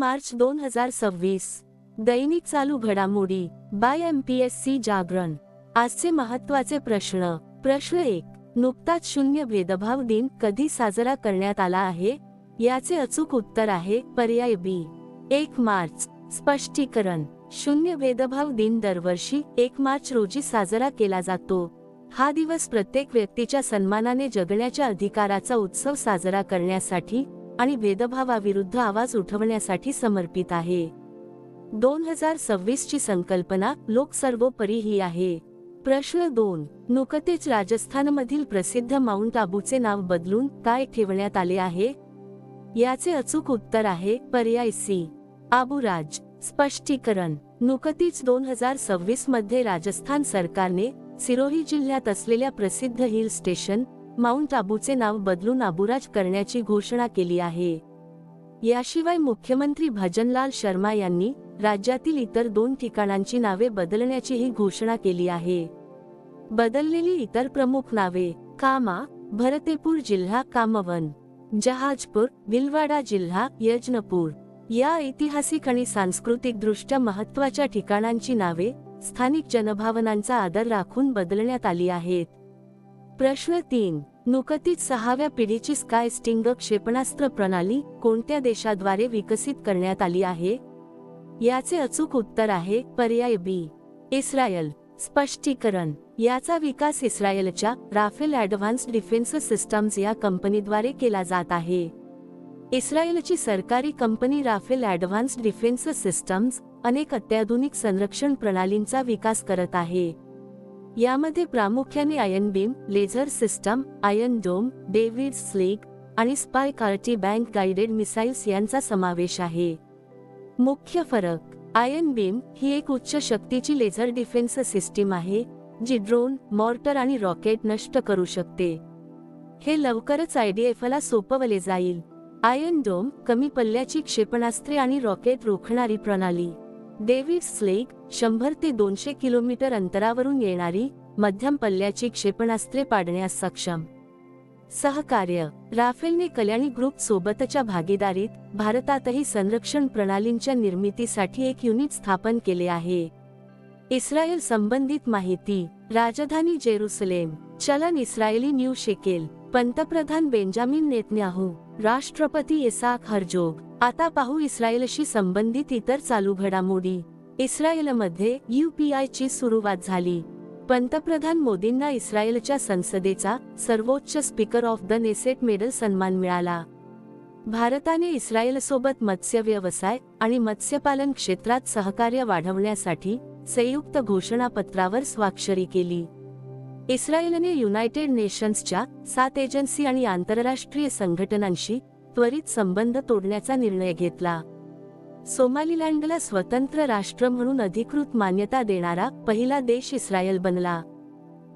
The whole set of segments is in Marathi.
मार्च 2026. दैनिक चालू घडामोडी बाय MPSC जागरण. आजचे महत्त्वाचे प्रश्न. प्रश्न 1. नुकताच शून्य भेदभाव दिन कधी साजरा करण्यात आला आहे? याचे अचूक उत्तर आहे पर्याय बी, 1 मार्च. स्पष्टीकरण. शून्य भेदभाव दिन दरवर्षी 1 मार्च रोजी साजरा केला जातो. हा दिवस प्रत्येक व्यक्तीच्या सन्मानाने जगण्याच्या अधिकाराचा उत्सव साजरा करण्यासाठी आणि भेदभावाविरुद्ध आवाज उठवण्यासाठी समर्पित आहे. 2026 ची संकल्पना लोक सर्वोपरी ही आहे. प्रश्न 2. नुकतेच राजस्थानमधील प्रसिद्ध माउंट आबूचे नाव बदलून काय ठेवण्यात आले आहे? याचे अचूक उत्तर आहे पर्याय सी, आबूराज. स्पष्टीकरण. नुकतीच 2026 मध्ये राजस्थान सरकारने सिरोही जिल्ह्यात असलेल्या प्रसिद्ध हिल स्टेशन माउंट आबूचे नाव बदलून आबूराज करण्याची घोषणा केली आहे. याशिवाय मुख्यमंत्री भजनलाल शर्मा यांनी राज्यातील इतर 2 ठिकाणांची नावे बदलण्याचीही घोषणा केली आहे. बदललेली इतर प्रमुख नावे: कामा, भरतेपूर जिल्हा कामवन, जहाजपूर, भिलवाडा जिल्हा यजनपूर. या ऐतिहासिक आणि सांस्कृतिकदृष्ट्या महत्त्वाच्या ठिकाणांची नावे स्थानिक जनभावनांचा आदर राखून बदलण्यात आली आहेत. प्रश्न 3. नुकतीच 6व्या पिढीची स्काय स्टिंग क्षेपणास्त्र प्रणाली कोणत्या देशाद्वारे विकसित करण्यात आली आहे? याचे अचूक उत्तर आहे पर्याय बी, इस्रायल. स्पष्टीकरण. याचा विकास इस्रायलच्या राफेल ॲडव्हान्स्ड डिफेन्स सिस्टम्स या कंपनीद्वारे केला जात आहे. इस्रायलची सरकारी company Rafael advanced defence systems अनेक अत्याधुनिक संरक्षण प्रणालींचा विकास करत आहे. यामध्ये प्रामुख्याने Iron Beam laser system, Iron Dome, David Sling आणि स्पाइक आर्टी बँक गाइडेड मिसाइल्स यांचा समावेश आहे. मुख्य फरक: आयर्न बीम ही एक उच्च शक्तीची लेझर डिफेन्स सिस्टीम आहे जी ड्रोन, मॉर्टर आणि रॉकेट नष्ट करू शकते. हे लवकरच IDFला सोपवले जाईल. आयर्न डोम कमी पल्ल्याची क्षेपणास्त्रे आणि रॉकेट रोखणारी प्रणाली. डेव्हिड स्लिंग 100 ते 200 किलोमीटर अंतरावरून येणारी मध्यम पल्ल्याची क्षेपणास्त्रे पाडण्यास सक्षम. सहकार्य. राफेलने कल्याणी ग्रुप सोबतच्या भागीदारीत भारतातही संरक्षण प्रणालींच्या निर्मितीसाठी एक युनिट स्थापन केले आहे. इस्रायल संबंधित माहिती. राजधानी जेरुसलेम. चलन इस्रायली न्यू शेकेल. पंतप्रधान बेंजामिन नेतन्याहू. राष्ट्रपती इसाक हर्जोग. आता पाहू इस्रायलशी संबंधित इतर चालू घडामोडी. इस्रायलमध्ये UPI ची सुरुवात झाली. पंतप्रधान मोदींना इस्रायलच्या संसदेचा सर्वोच्च speaker of the Knesset medal सन्मान मिळाला. भारताने इस्रायलसोबत मत्स्य व्यवसाय आणि मत्स्यपालन क्षेत्रात सहकार्य वाढवण्यासाठी संयुक्त घोषणापत्रावर स्वाक्षरी केली. इस्रायलने युनायटेड नेशन्सच्या 7 एजन्सी आणि आंतरराष्ट्रीय संघटनांशी त्वरित संबंध तोडण्याचा निर्णय घेतला. सोमालिलँडला स्वतंत्र राष्ट्र म्हणून अधिकृत मान्यता देणारा पहिला देश इस्रायल बनला.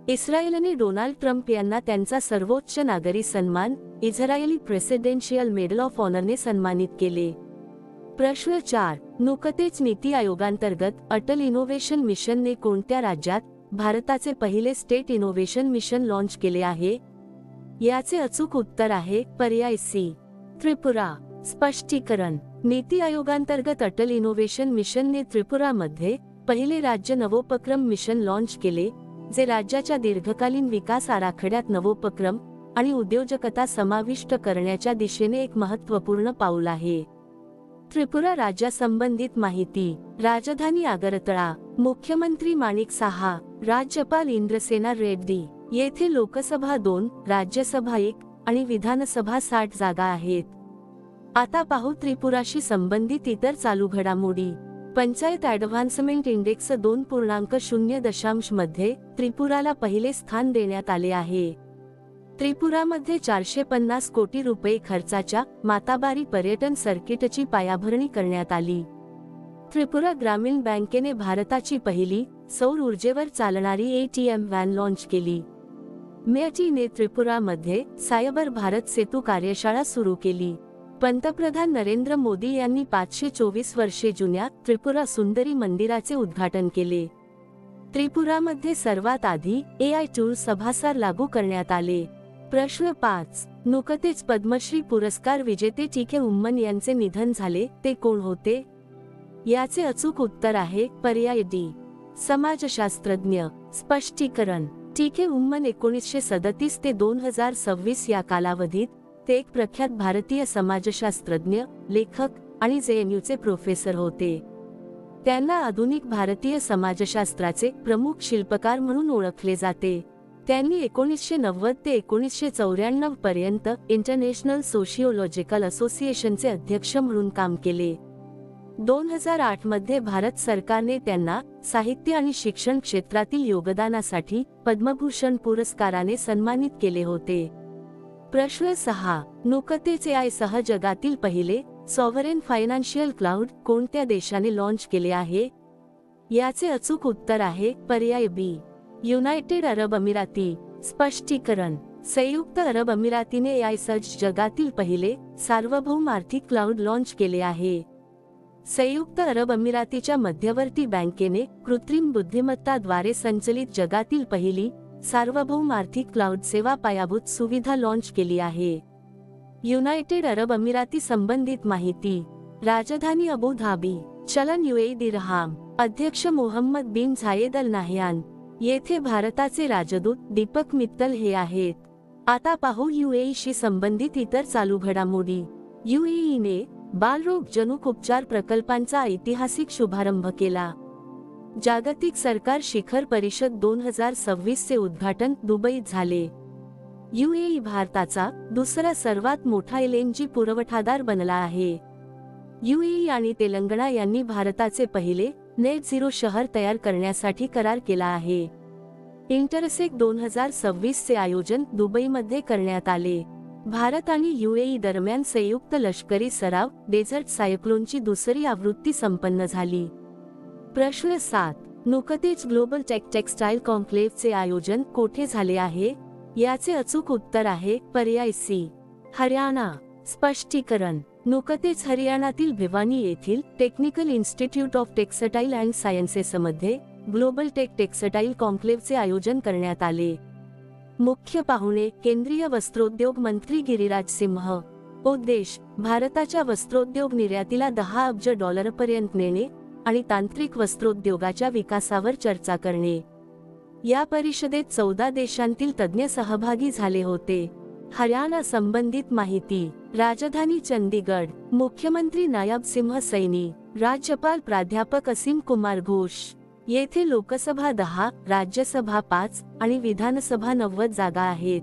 इस्रायलने डोनाल्ड ट्रम्प यांना त्यांचा सर्वोच्च नागरी सन्मान इस्रायली प्रेसिडेन्शियल मेडल ऑफ ऑनरने सन्मानित केले. प्रश्न 4. नुकतेच नीती आयोगांतर्गत अटल इनोव्हेशन मिशनने कोणत्या राज्यात भारताचे पहिले स्टेट इनोव्हेशन मिशन लॉन्च केले आहे? याचे अचूक उत्तर आहे पर्याय सी, त्रिपुरा. स्पष्टीकरण. नीती आयोगांतर्गत अटल इनोव्हेशन मिशनने त्रिपुरामध्ये पहिले राज्य नवोपक्रम मिशन लॉन्च केले, जे राज्याच्या दीर्घकालीन विकास आराखड्यात नवोपक्रम आणि उद्योजकता समाविष्ट करण्याच्या दिशेने एक महत्त्वपूर्ण पाऊल आहे. त्रिपुरा राज्यासंबंधित माहिती. राजधानी आगरतळा. मुख्यमंत्री माणिक साहा. राज्यपाल इंद्रसेना रेड्डी. येथे लोकसभा 2, राज्यसभा 1 आणि विधानसभा 60 जागा आहेत. आता पाहू त्रिपुराशी संबंधित इतर चालू घडामोडी. पंचायत ॲडव्हान्समेंट इंडेक्स 2.0 मध्ये त्रिपुराला पहिले स्थान देण्यात आले आहे. त्रिपुरामध्ये 450 कोटी रुपये खर्चाच्या माताबारी पर्यटन सर्किटची पायाभरणी करण्यात आली. त्रिपुरा ग्रामीण बँकेने भारताची पहिली सौर ऊर्जेवर चालणारी ATM व्हॅन लॉन्च केली. मेटीने त्रिपुरामध्ये सायबर भारत सेतू कार्यशाळा सुरू केली. पंतप्रधान नरेंद्र मोदी यांनी 524 वर्षे जुन्या त्रिपुरा सुंदरी मंदिराचे उद्घाटन केले. त्रिपुरामध्ये सर्वात आधी AI टूल सभासार लागू करण्यात आले. प्रश्न 5. नुकतेच पद्मश्री पुरस्कार विजेते टी.के. उम्मन यांचे निधन झाले, ते कोण होते? याचे अचूक उत्तर आहे पर्याय डी, समाजशास्त्रज्ञ. स्पष्टीकरण. टी.के. उम्मन 1937 ते 2026 या कालावधीत ते एक प्रख्यात भारतीय समाजशास्त्रज्ञ, लेखक आणि JNUचे प्रोफेसर होते. त्यांना आधुनिक भारतीय समाजशास्त्राचे प्रमुख शिल्पकार म्हणून ओळखले जाते. त्यांनी 1990 ते 1994 पर्यंत इंटरनॅशनल सोशिओलॉजिकल असोसिएशनचे अध्यक्ष म्हणून काम केले. 2008 मध्ये भारत सरकारने त्यांना साहित्य आणि शिक्षण क्षेत्रातील योगदानासाठी पद्मभूषण पुरस्काराने सन्मानित केले होते. प्रश्न 6. नुकतेच AI सह जगातील पहिले सॉव्हरेन फायनान्शियल क्लाउड कोणत्या देशाने लॉन्च केले आहे? याचे अचूक उत्तर आहे पर्याय बी, युनायटेड अरब अमिराती. स्पष्टीकरण. संयुक्त अरब अमिरातीने AI सह जगातील पहिले सार्वभौम आर्थिक क्लाउड लॉन्च केले आहे. संयुक्त अरब अमिरातीच्या मध्यवर्ती बँकेने कृत्रिम बुद्धिमत्ताद्वारे संचलित जगातील पहिली सार्वभौम आर्थिक क्लाउड सेवा पायाभूत सुविधा लॉन्च केली आहे. युनायटेड अरब अमिराती संबंधित माहिती. राजधानी अबू धाबी. चलन UAE दिरहाम. अध्यक्ष मोहम्मद बिन झायेद अल नाह्यान. येथे भारताचे राजदूत दीपक मित्तल हे आहेत. आता पाहू UAE शी संबंधित इतर चालू घडामोडी. UAE ने बालरोग जनुक उपचार प्रकल्पांचा ऐतिहासिक शुभारंभ केला. जागतिक सरकार शिखर परिषद 2026 चे उद्घाटन दुबईत झाले. UAE भारताचा दुसरा सर्वात मोठा LNG पुरवठादार बनला आहे. UAE आणि तेलंगणा यांनी भारताचे पहिले नेट झिरो शहर तयार करण्यासाठी करार केला आहे. इंटरसेक 2026 चे आयोजन दुबईमध्ये करण्यात आले. भारत आणि UAE दरम्यान संयुक्त लष्करी सराव डेझर्ट सायक्लोनची दुसरी आवृत्ती संपन्न झाली. प्रश्न 7. नुकतेच ग्लोबल टेक्सटाईल कॉन्क्लेव्हचे आयोजन कोठे झाले आहे? याचे अचूक उत्तर आहे पर्याय सी, हरियाणा. स्पष्टीकरण. नुकतेच हरियाणातील भिवानी येथील technical institute of textile and सायन्सेसमध्ये ग्लोबल टेक्सटाईल कॉन्क्लेव्हचे आयोजन करण्यात आले. मुख्य पाहुणे केंद्रीय वस्त्रोद्योग मंत्री गिरिराज सिंह. उद्देश भारताच्या वस्त्रोद्योग निर्यातीला $10 अब्ज पर्यंत नेणे आणि तांत्रिक वस्त्रोद्योगाच्या विकासावर चर्चा करणे. या परिषदेत 14 देशांतील तज्ज्ञ सहभागी झाले होते. हरियाणा संबंधित माहिती. राजधानी चंदीगड. मुख्यमंत्री नायब सिंह सैनी. राज्यपाल प्राध्यापक असीम कुमार घोष. येथे लोकसभा 10, राज्यसभा 5 आणि विधानसभा 90 जागा आहेत.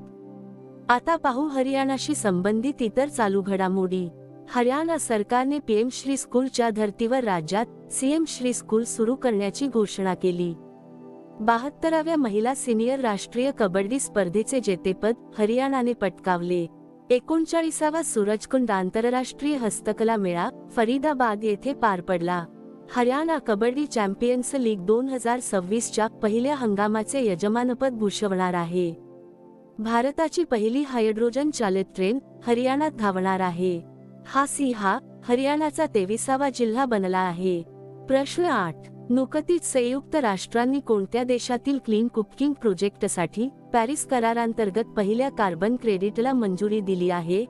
आता पाहू हरियाणाशी संबंधित इतर चालू घडामोडी. हरियाणा सरकारने PM श्री स्कूलच्या धर्तीवर राज्यात CM श्री स्कूल सुरू करण्याची घोषणा केली. 72व्या महिला सिनियर राष्ट्रीय कबड्डी स्पर्धेचे जेतेपद हरियाणाने पटकावले. 39वा सूरजकुंड आंतरराष्ट्रीय हस्तकला मेळा फरीदाबाद येथे पार पडला. हरियाणा कबड्डी चॅम्पियन्स लीग 2026च्या पहिल्या हंगामाचे यजमानपद भूषवणार आहे. भारताची पहिली हायड्रोजन चालित ट्रेन हरियाणात धावणार आहे. हा सिंहा हरियाणाचा 23वा जिल्हा बनला आहे. प्रश्न 8. नुकतीच संयुक्त राष्ट्रांनी कोणत्या देशातील क्लीन कुकिंग प्रोजेक्टसाठी पॅरिस करारांतर्गत पहिल्या कार्बन क्रेडिटला मंजुरी दिली आहे?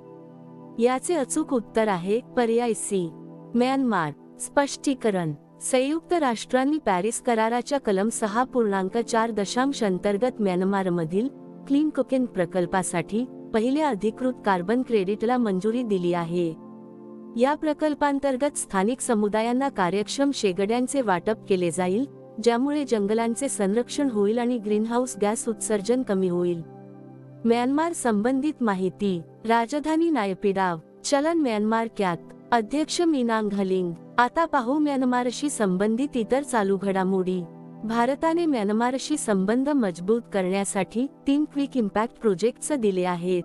याचे अचूक उत्तर आहे पर्याय सी, म्यानमार. स्पष्टीकरण. संयुक्त राष्ट्रांनी पॅरिस कराराच्या कलम 6.4 अंतर्गत म्यानमारमधील क्लीन कुकिंग प्रकल्पासाठी पहिल्या अधिकृत कार्बन क्रेडिटला मंजुरी दिली आहे. या प्रकल्पांतर्गत स्थानिक समुदायांना कार्यक्षम शेगड्यांचे वाटप केले जाईल, ज्यामुळे जंगलांचे संरक्षण होईल आणि ग्रीनहाऊस गॅस उत्सर्जन कमी होईल. म्यानमार संबंधित माहिती. राजधानी नायपिडाव. चलन म्यानमार क्यात. अध्यक्ष मीनांग हलिंग. आता पाहू म्यानमारशी संबंधित इतर चालू घडामोडी. भारताने म्यानमारशी संबंध मजबूत करण्यासाठी 3 क्विक इम्पॅक्ट प्रोजेक्ट्स दिले आहेत.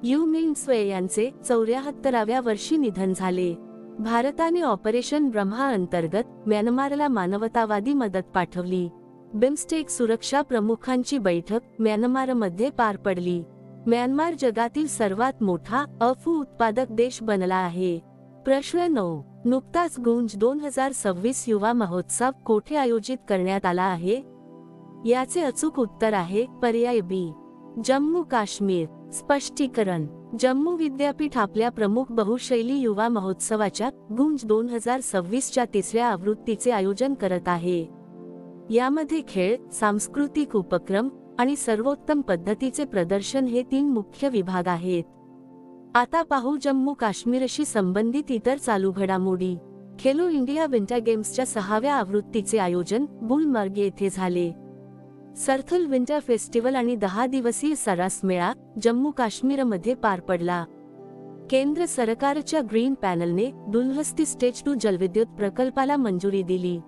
यू मिन स्वे यांचे 74व्या वर्षी निधन झाले. भारताने ऑपरेशन ब्रह्मा अंतर्गत म्यानमारला मानवतावादी मदत पाठवली. बिमस्टेक सुरक्षा प्रमुखांची बैठक म्यानमारमध्ये पार पडली. म्यानमार जगातील सर्वात मोठा अफू उत्पादक देश बनला आहे. प्रश्न 9. नुकताच गुंज 2026 युवा महोत्सव कोठे आयोजित करण्यात आला आहे? याचे अचूक उत्तर आहे पर्याय बी, जम्मू काश्मीर. स्पष्टीकरण. जम्मू विद्यापीठ आपल्या प्रमुख बहुशैली युवा महोत्सवाच्या गुंज 2026च्या तिसऱ्या आवृत्तीचे आयोजन करत आहे. यामध्ये खेळ, सांस्कृतिक उपक्रम आणि सर्वोत्तम पद्धतीचे प्रदर्शन हे 3 मुख्य विभाग आहेत. आता पाहू जम्मू काश्मीरशी संबंधित इतर चालू घडामोडी. खेलो इंडिया विंटर गेम्सच्या 6व्या आवृत्तीचे आयोजन गुलमर्ग येथे झाले. सरथल विंटर फेस्टिवल आणि 10 दिवसीय सरास मेळा जम्मू काश्मीरमध्ये पार पडला. केंद्र सरकारच्या ग्रीन पॅनलने दुलहस्ती स्टेज 2 जलविद्युत प्रकल्पाला मंजुरी दिली.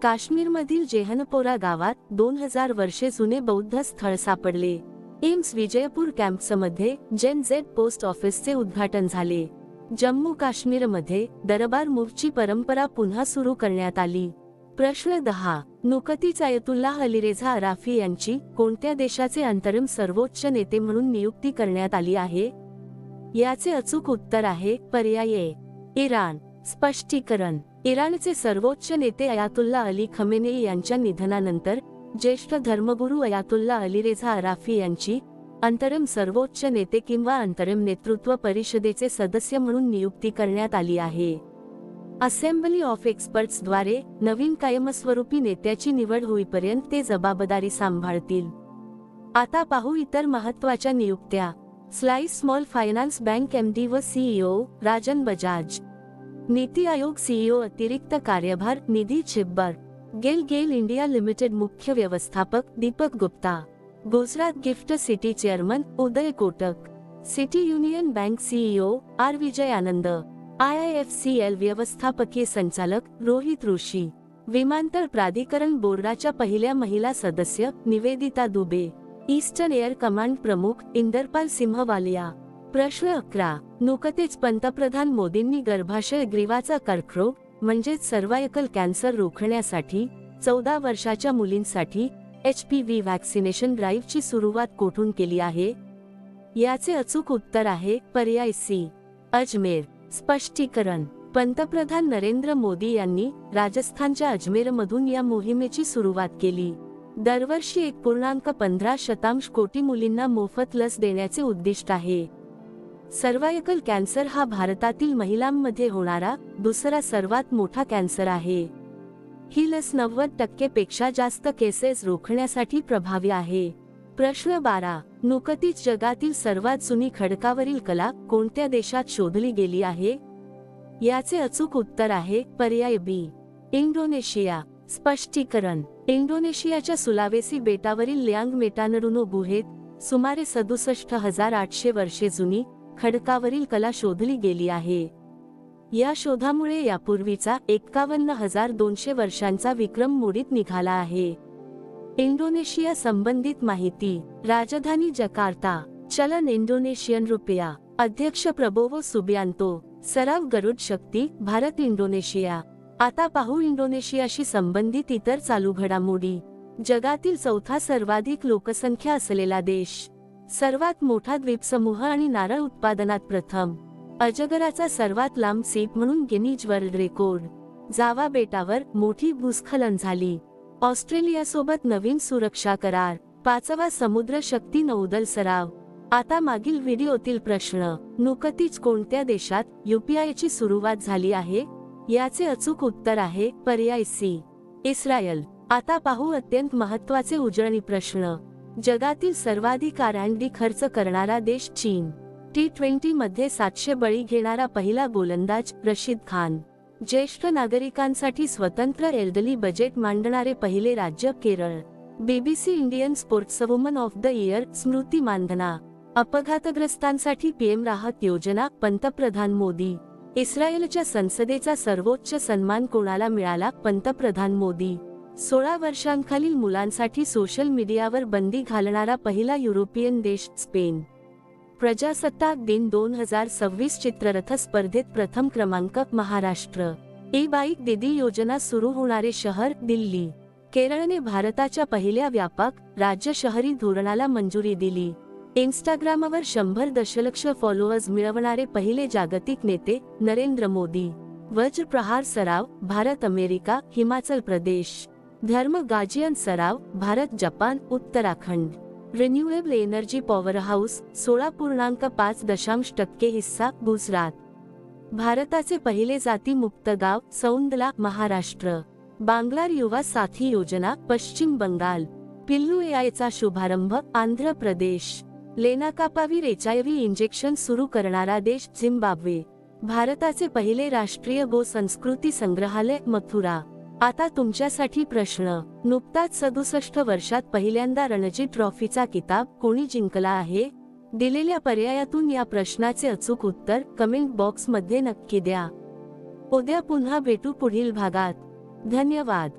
काश्मीरमधील जेहनपोरा गावात 2000 वर्षे जुने बौद्ध स्थळ सापडले. एम्स विजयपूर कॅम्पसमध्ये जेन झेड पोस्ट ऑफिसचे उद्घाटन झाले. जम्मू काश्मीरमध्ये दरबार मूव्हची परंपरा पुन्हा सुरू करण्यात आली. प्रश्न 10. नुकतीच आयतुल्लाह अलीरेझा अराफी यांची कोणत्या देशाचे अंतरिम सर्वोच्च नेते म्हणून नियुक्ती करण्यात आली आहे? याचे अचूक उत्तर आहे पर्याय ए, इराण. स्पष्टीकरण. इराणचे सर्वोच्च नेते अयातुल्ला अली खमेनेई यांच्या निधनानंतर ज्येष्ठ धर्मगुरू अयातुल्ला अलीरेझा अराफी यांची अंतरिम सर्वोच्च नेते किंवा अंतरिम नेतृत्व परिषदेचे सदस्य म्हणून नियुक्ती करण्यात आली आहे. असेंब्ली ऑफ एक्सपर्ट्सद्वारे नवीन कायमस्वरूपी नेत्याची निवड होईपर्यंत ते जबाबदारी सांभाळतील. आता पाहू इतर महत्त्वाच्या नियुक्त्या. Slice small finance bank MD व सीईओ राजन बजाज. नीती आयोग सीईओ अतिरिक्त कार्यभार निधी छिब्बर. गेल इंडिया लिमिटेड मुख्य व्यवस्थापक Deepak Gupta. Gujarat GIFT City chairman Uday Kotak. City Union Bank CEO R Vijay Anand. IIFCL व्यवस्थापकीय संचालक रोहित ऋषी. विमानतळ प्राधिकरण बोर्डाच्या पहिल्या महिला सदस्य Nivedita Dubey. Eastern air command प्रमुख इंदरपाल सिंह वालिया. प्रश्न 11. नुकतेच पंतप्रधान मोदींनी गर्भाशय ग्रीवाचा कर्करोग म्हणजेच सर्वायकल कॅन्सर रोखण्यासाठी 14 वर्षाच्या मुलींसाठी HPV व्हॅक्सिनेशन ड्राईव्हची सुरुवात कोठून केली आहे? याचे अचूक उत्तर आहे पर्याय सी, अजमेर. स्पष्टीकरण. पंतप्रधान नरेंद्र मोदी यांनी राजस्थानच्या अजमेरमधून या मोहिमेची सुरुवात केली. दरवर्षी 1.15 कोटी मुलींना मोफत लस देण्याचे उद्दिष्ट आहे. सर्वायकल कॅन्सर हा भारतातील महिलांमध्ये होणारा दुसरा सर्वात मोठा कॅन्सर आहे. ही लस 90% पेक्षा जास्त केसेस रोखण्यासाठी प्रभावी आहे. प्रश्न 12. नुकतीच जगातील सर्वात जुनी खडकावरील कला कोणत्या देशात शोधली गेली आहे? याचे अचूक उत्तर आहे पर्याय बी, इंडोनेशिया. स्पष्टीकरण. इंडोनेशियाच्या सुलावेसी बेटावरील लियांग मेटानरुनो गुहेत सुमारे 67,800 वर्षे जुनी खडकावरील कला शोधली गेली आहे. या शोधामुळे यापूर्वीचा 51,200 वर्षांचा विक्रम मोडीत निघाला आहे. इंडोनेशिया संबंधित माहिती. राजधानी जकार्ता. चलन इंडोनेशियन रुपया. अध्यक्ष प्रबोवो सुबियांतो. सराव गरुड शक्ती भारत इंडोनेशिया. आता पाहू इंडोनेशियाशी संबंधित इतर चालू घडामोडी. जगातील चौथा सर्वाधिक लोकसंख्या असलेला देश. सर्वात मोठा द्वीपसमूह आणि नारळ उत्पादनात प्रथम. अजगराचा सर्वात लांब सीप म्हणून गिनीज वर्ल्ड रेकॉर्ड. जावा बेटावर मोठी भूस्खलन झाली. ऑस्ट्रेलियासोबत नवीन सुरक्षा करार. 5वा समुद्र शक्ती नौदल सराव. आता मागील व्हिडिओतील प्रश्न. नुकतीच कोणत्या देशात UPIची सुरुवात झाली आहे? याचे अचूक उत्तर आहे पर्याय सी, इस्रायल. आता पाहू अत्यंत महत्त्वाचे उजळणी प्रश्न. जगातील सर्वाधिक R&D खर्च करणारा देश चीन. T20 मध्ये 700 बळी घेणारा पहिला गोलंदाज रशीद खान. ज्येष्ठ नागरिकांसाठी स्वतंत्र एल्डरली बजेट मांडणारे पहिले राज्य Kerala. BBC Indian sportswoman of the year Smriti Mandhana. अपघातग्रस्तांसाठी PM राहत योजना पंतप्रधान मोदी. इस्रायलच्या संसदेचा सर्वोच्च सन्मान कोणाला मिळाला? पंतप्रधान मोदी. 16 वर्षांखालील मुलांसाठी सोशल मीडियावर बंदी घालणारा पहिला युरोपियन देश स्पेन. प्रजासत्ताक दिन 2026 चित्ररथ स्पर्धेत प्रथम क्रमांक महाराष्ट्र. ई-बाईक दीदी योजना सुरू होणारे शहर दिल्ली. केरळने भारताच्या पहिल्या व्यापक राज्य शहरी धोरणाला मंजुरी दिली. इन्स्टाग्रामवर 100 दशलक्ष फॉलोअर्स मिळवणारे पहिले जागतिक नेते नरेंद्र मोदी. वज्र प्रहार सराव भारत अमेरिका हिमाचल प्रदेश. धर्म गाजियन सराव Bharat Japan Uttarakhand. Renewable energy powerhouse 16.5% हिस्सा गुजरात. भारताचे पहिले जाती मुक्त गाव सौंदला महाराष्ट्र. बांगलार युवा साथी योजना पश्चिम बंगाल. पिल्लू एआयचा शुभारंभ आंध्र प्रदेश. लेनाकापावीर HIV इंजेक्शन सुरू करणारा देश झिम्बाब्वे. भारताचे पहिले राष्ट्रीय गो संस्कृती संग्रहालय मथुरा. आता तुमच्यासाठी प्रश्न. नुकताच 67 वर्षात पहिल्यांदा रणजी ट्रॉफीचा किताब कोणी जिंकला आहे? दिलेल्या पर्यायातून या प्रश्नाचे अचूक उत्तर कमेंट बॉक्समध्ये नक्की द्या. उद्या पुन्हा भेटू पुढील भागात. धन्यवाद.